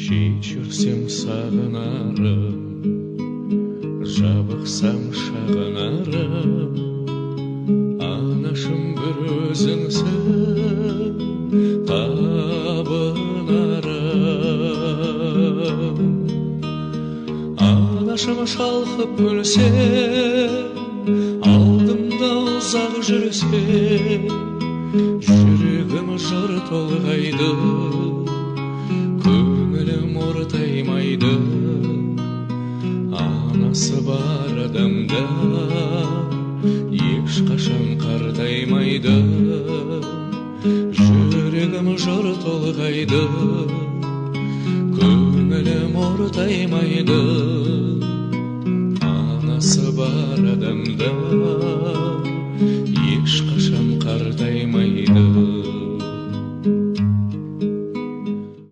Жиі жүрсем сағынарым, жабықсам шағынарым, анашым бір өзіңсің табынарым. Анашым шалқып күлсе, алдымда ұзақ жүрсе, жүрегім жыр толғайды, көңілім ортаймайды. Анасы бар адамда ешқашан қартаймайды. Жүрегім жыр толғайды, көңілім ортаймайды. Анасы бар адамда